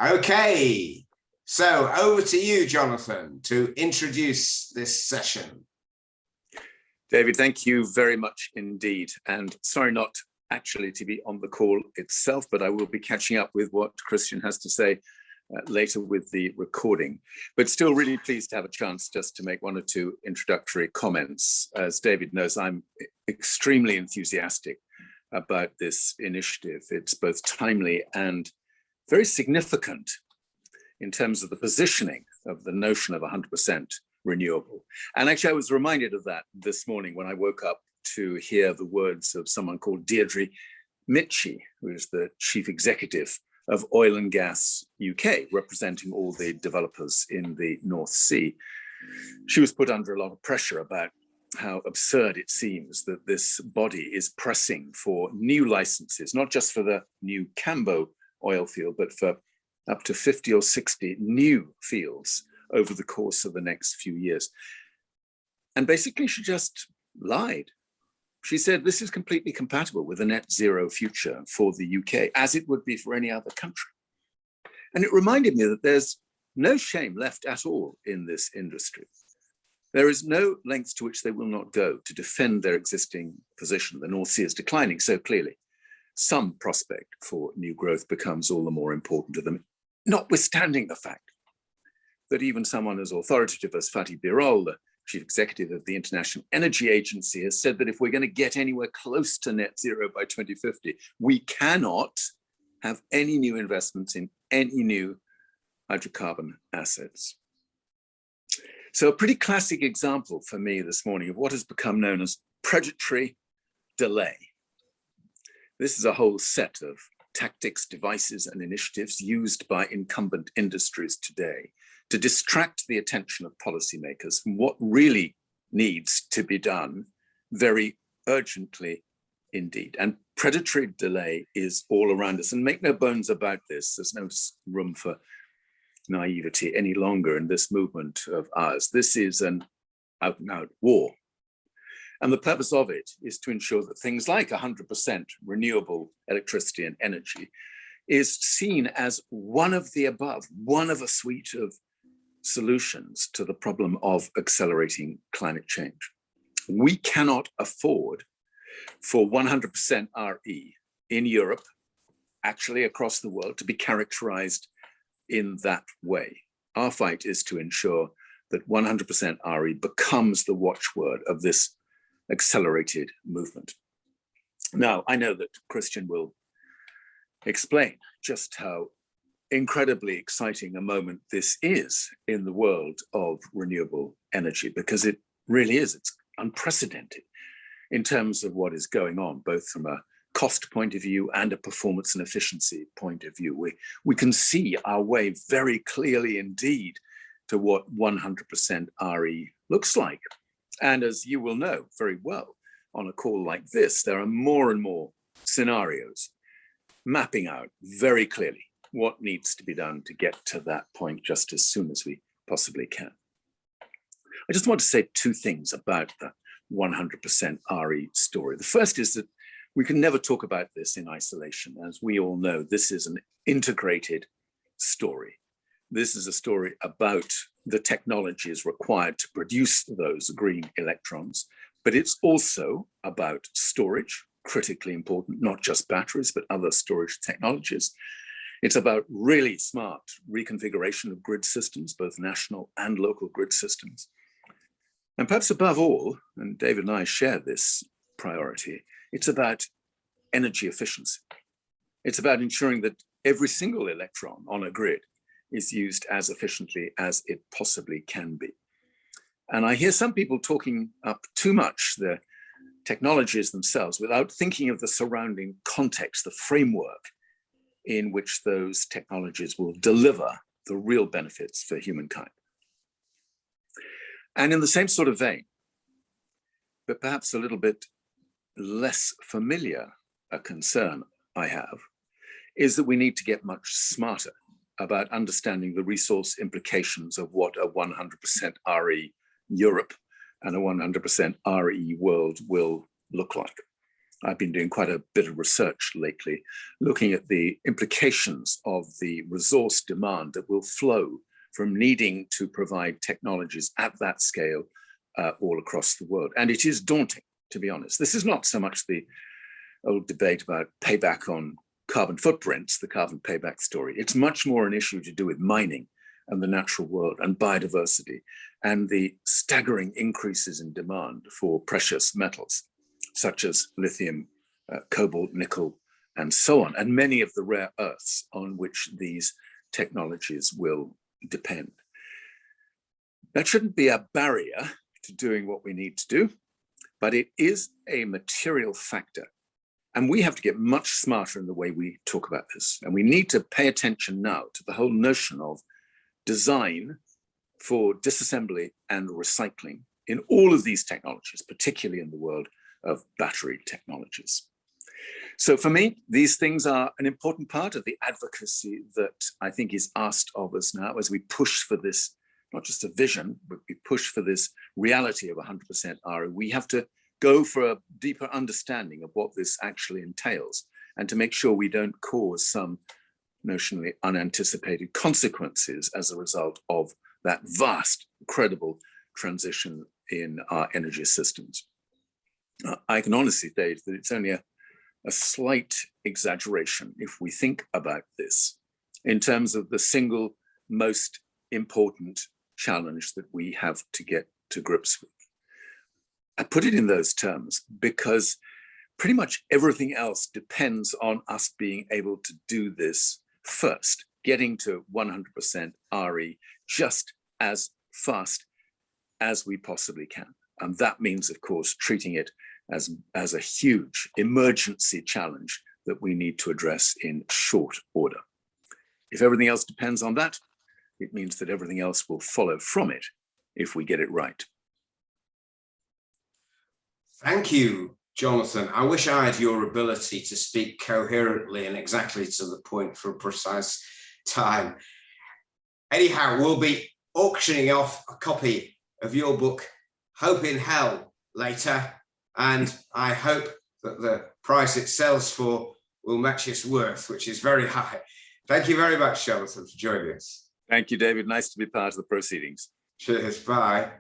Okay, so over to you, Jonathan, to introduce this session. David, thank you very much indeed. And sorry not actually to be on the call itself, but I will be catching up with what Christian has to say later with the recording. But still really pleased to have a chance just to make one or two introductory comments. As David knows, I'm extremely enthusiastic about this initiative. It's both timely and very significant in terms of the positioning of the notion of 100% renewable. And actually, I was reminded of that this morning when I woke up to hear the words of someone called Deirdre Mitchie, who is the chief executive of Oil and Gas UK, representing all the developers in the North Sea. She was put under a lot of pressure about how absurd it seems that this body is pressing for new licenses, not just for the new Cambo oil field, but for up to 50 or 60 new fields over the course of the next few years. And basically, she just lied. She said this is completely compatible with a net zero future for the UK, as it would be for any other country. And it reminded me that there's no shame left at all in this industry. There is no length to which they will not go to defend their existing position. The North Sea is declining so clearly. Some prospect for new growth becomes all the more important to them, notwithstanding the fact that even someone as authoritative as Fatih Birol, the chief executive of the International Energy Agency, has said that if we're going to get anywhere close to net zero by 2050, we cannot have any new investments in any new hydrocarbon assets. So a pretty classic example for me this morning of what has become known as predatory delay. This is a whole set of tactics, devices, and initiatives used by incumbent industries today to distract the attention of policymakers from what really needs to be done very urgently indeed. And predatory delay is all around us. And make no bones about this, there's no room for naivety any longer in this movement of ours. This is an out-and-out war. And the purpose of it is to ensure that things like 100% renewable electricity and energy is seen as one of the above, one of a suite of solutions to the problem of accelerating climate change. We cannot afford for 100% RE in Europe, actually across the world, to be characterized in that way. Our fight is to ensure that 100% RE becomes the watchword of this accelerated movement. Now, I know that Christian will explain just how incredibly exciting a moment this is in the world of renewable energy, because it really is. It's unprecedented in terms of what is going on, both from a cost point of view and a performance and efficiency point of view. We can see our way very clearly indeed to what 100% RE looks like. And as you will know very well on a call like this, there are more and more scenarios mapping out very clearly what needs to be done to get to that point just as soon as we possibly can. I just want to say two things about the 100% RE story. The first is that we can never talk about this in isolation. As we all know, this is an integrated story. This is a story about the technologies required to produce those green electrons, but it's also about storage, critically important, not just batteries, but other storage technologies. It's about really smart reconfiguration of grid systems, both national and local grid systems. And perhaps above all, and David and I share this priority, it's about energy efficiency. It's about ensuring that every single electron on a grid is used as efficiently as it possibly can be. And I hear some people talking up too much the technologies themselves without thinking of the surrounding context, the framework in which those technologies will deliver the real benefits for humankind. And in the same sort of vein, but perhaps a little bit less familiar a concern I have, is that we need to get much smarter about understanding the resource implications of what a 100% RE Europe and a 100% RE world will look like. I've been doing quite a bit of research lately, looking at the implications of the resource demand that will flow from needing to provide technologies at that scale all across the world. And it is daunting, to be honest. This is not so much the old debate about payback on carbon footprints, the carbon payback story. It's much more an issue to do with mining and the natural world and biodiversity and the staggering increases in demand for precious metals, such as lithium, cobalt, nickel, and so on, and many of the rare earths on which these technologies will depend. That shouldn't be a barrier to doing what we need to do, but it is a material factor. And we have to get much smarter in the way we talk about this. And we need to pay attention now to the whole notion of design for disassembly and recycling in all of these technologies, particularly in the world of battery technologies. So for me, these things are an important part of the advocacy that I think is asked of us now as we push for this, not just a vision, but we push for this reality of 100% RE. We have to go for a deeper understanding of what this actually entails and to make sure we don't cause some notionally unanticipated consequences as a result of that vast, incredible transition in our energy systems. I can honestly say that it's only a slight exaggeration if we think about this in terms of the single most important challenge that we have to get to grips with. I put it in those terms because pretty much everything else depends on us being able to do this first, getting to 100% RE just as fast as we possibly can. And that means, of course, treating it as a huge emergency challenge that we need to address in short order. If everything else depends on that, it means that everything else will follow from it if we get it right. Thank you, Jonathan. I wish I had your ability to speak coherently and exactly to the point for a precise time. Anyhow, we'll be auctioning off a copy of your book, Hope in Hell, later, and I hope that the price it sells for will match its worth, which is very high. Thank you very much, Jonathan, for joining us. Thank you, David. Nice to be part of the proceedings. Cheers. Bye.